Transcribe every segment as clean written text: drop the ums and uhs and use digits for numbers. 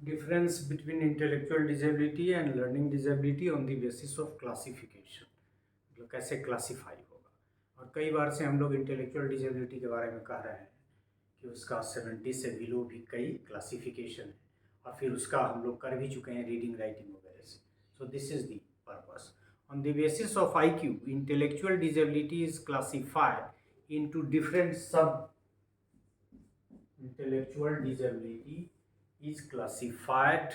difference between intellectual disability and learning disability on the basis of classification, मतलब कैसे classify होगा। और कई बार से हम लोग इंटेलेक्चुअल डिसेबिलिटी के बारे में कह रहे हैं कि उसका 70 से बिलो भी कई क्लासिफिकेशन है, और फिर उसका हम लोग कर भी चुके हैं रीडिंग राइटिंग वगैरह से। So this is the purpose. On the basis of IQ, intellectual disability is classified into different सब intellectual disability is classified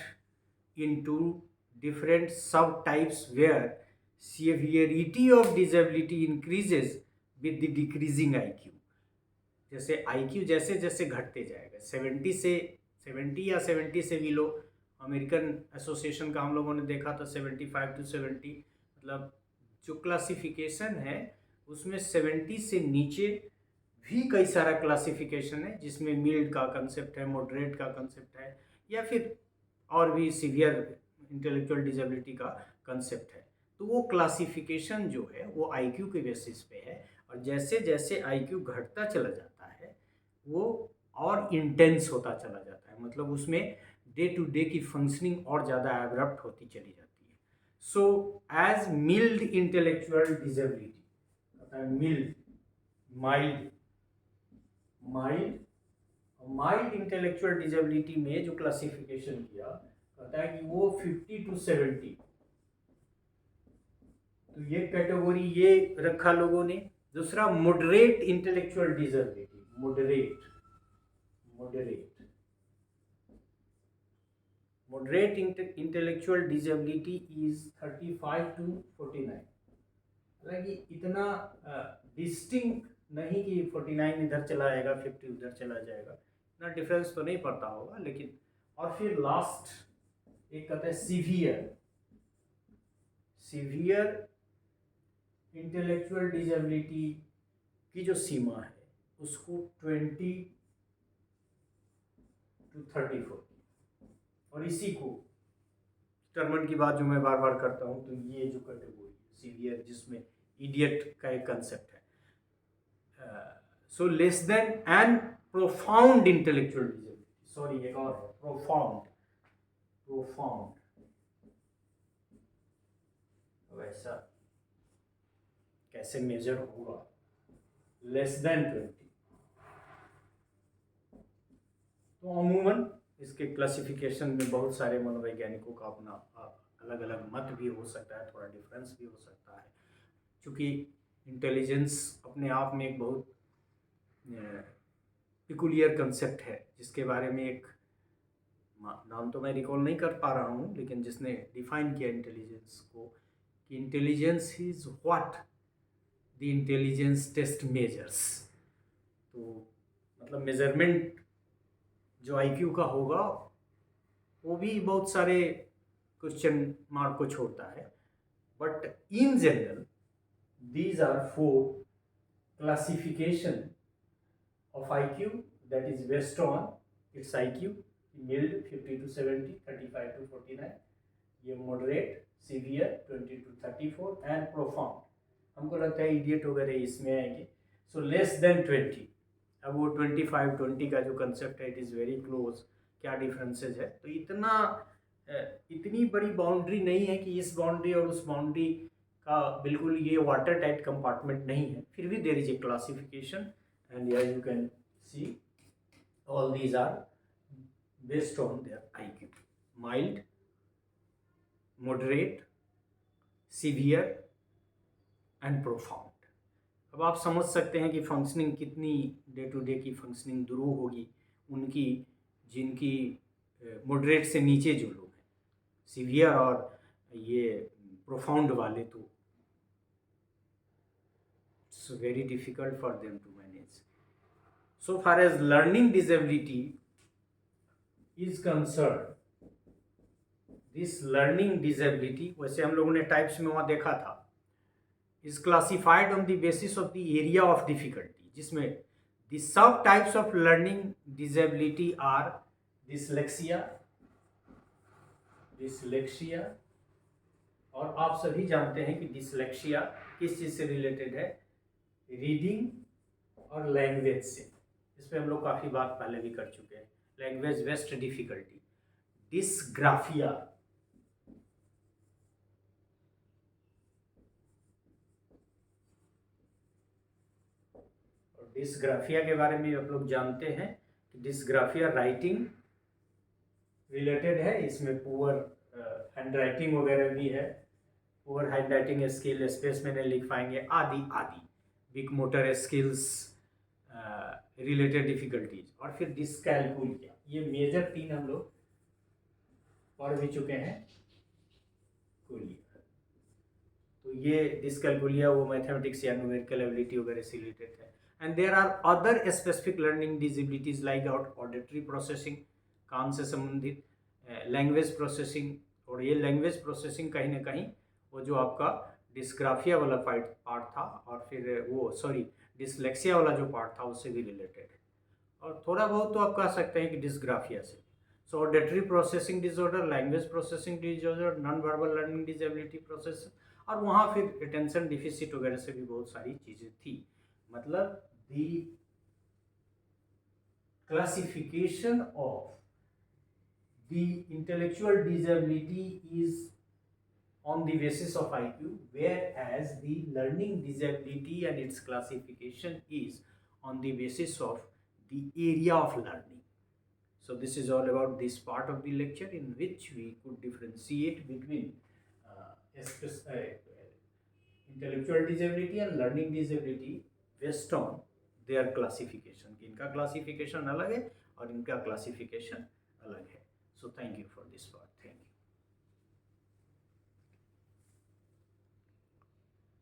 into different subtypes where severity of disability increases with the decreasing IQ। जैसे IQ जैसे जैसे घटते जाएगा 70 या 70 से भी लो, American association का हम लोगों ने देखा था 75 to 70, मतलब जो क्लासिफिकेशन है उसमें 70 से नीचे भी कई सारा क्लासिफिकेशन है, जिसमें मिल्ड का कंसेप्ट है, मॉडरेट का कंसेप्ट है, या फिर और भी सीवियर इंटेलेक्चुअल डिसेबिलिटी का कंसेप्ट है। तो वो क्लासिफिकेशन जो है वो IQ के बेसिस पे है, और जैसे जैसे IQ घटता चला जाता है वो और इंटेंस होता चला जाता है, मतलब उसमें डे टू डे की फंक्शनिंग और ज़्यादा एब्रप्ट होती चली जाती है। So as mild intellectual disability, mild, mild, mild intellectual disability में जो क्लासिफिकेशन किया कहता है कि वो 50 to 70, तो ये कैटेगरी ये रखा लोगों ने। दूसरा moderate intellectual disability, moderate intellectual disability is 35 to 49। हालांकि इतना डिस्टिंक्ट नहीं कि 49 इधर चला जाएगा 50 उधर चला जाएगा, इतना डिफरेंस तो नहीं पड़ता होगा, लेकिन। और फिर लास्ट एक कहते हैं सीवियर इंटेलेक्चुअल डिसेबिलिटी की जो सीमा है उसको 20 to 34, और इसी को टर्मन की बात जो मैं बार बार करता हूँ, तो ये जो कैटेगरी सीवियर जिसमें इडियट का एक कंसेप्ट है, so less than and profound intellectual disability, sorry एक और है प्रोफाउंड, वैसा कैसे मेजर होगा, लेस देन 20। तो अमूमन इसके क्लासिफिकेशन में बहुत सारे मनोवैज्ञानिकों का अपना अलग अलग मत भी हो सकता है, थोड़ा डिफरेंस भी हो सकता है, क्योंकि इंटेलिजेंस अपने आप में एक बहुत पिकुलियर कंसेप्ट है, जिसके बारे में एक नाम तो मैं रिकॉल नहीं कर पा रहा हूँ, लेकिन जिसने डिफाइन किया इंटेलिजेंस को कि intelligence is what the intelligence test measures. तो मतलब मेजरमेंट जो IQ का होगा वो भी बहुत सारे क्वेश्चन मार्क को छोड़ता है, but in general these are 4 classification of IQ that is based on its IQ, mild 50 to 70, 35 to 49, ये moderate, severe 20 to 34 and profound, हमको लगता है इडियट वगैरह इसमें आएंगे। सो लेस देन 20, अब वो 25 20 का जो कंसेप्ट है इट इज़ वेरी क्लोज, क्या डिफरेंसेज है, तो इतनी बड़ी बाउंड्री नहीं है कि इस बाउंड्री और उस बाउंड्री का बिल्कुल ये वाटर टाइट कंपार्टमेंट नहीं है, फिर भी there is a classification and you can see all these are based on their IQ, mild, moderate, severe and profound. अब आप समझ सकते हैं कि फंक्शनिंग कितनी डे टू डे की फंक्शनिंग दुरूह होगी उनकी, जिनकी मॉडरेट से नीचे जो लोग हैं, सीवियर और ये प्रोफाउंड वाले, तो it's very difficult for them to manage. So far as learning disability is concerned, this learning disability, वैसे हम लोगों ने टाइप्स में वहाँ देखा था, is classified on the basis of the area of difficulty, जिसमें the sub types of learning disability are dyslexia, और आप सभी जानते हैं कि डिसलेक्सिया किस चीज़ से रिलेटेड है, रीडिंग और लैंग्वेज से। इस पर हम लोग काफ़ी बात पहले भी कर चुके हैं, language based difficulty. Dysgraphia. Dysgraphia के बारे में आप लोग जानते हैं कि डिस्ग्राफिया राइटिंग रिलेटेड है। इसमें पुअर हैंड राइटिंग वगैरह भी है, poor hand writing skill, space में नहीं लिख पाएंगे, आदि आदि, weak motor skills, related difficulties. और फिर डिस्कैलकुलिया, ये मेजर 3 हम लोग पढ़ भी चुके हैं। तो ये डिस्कैलकुलिया वो मैथमेटिक्स या न्यूमेरिकल एबिलिटी वगैरह से रिलेटेड है। And there are other specific learning disabilities like auditory processing, कान से संबंधित, लैंग्वेज प्रोसेसिंग। और ये लैंग्वेज प्रोसेसिंग कहीं ना कहीं वो जो आपका डिस्ग्राफिया वाला पार्ट था, और फिर वो डिसलेक्सिया वाला जो पार्ट था उससे भी रिलेटेड है। और थोड़ा बहुत तो आप कह सकते हैं कि डिस्ग्राफिया से। So auditory processing disorder, language processing disorder, non verbal learning disability process, और वहाँ फिर अटेंशन डिफिसिट वगैरह से भी बहुत सारी चीज़ें थी। मतलब the classification of the intellectual disability is on the basis of IQ, whereas the learning disability and its classification is on the basis of the area of learning. So this is all about this part of the lecture, in which we could differentiate between intellectual disability and learning disability based on their classification. इनका classification अलग है और इनका classification अलग है. So thank you for this part.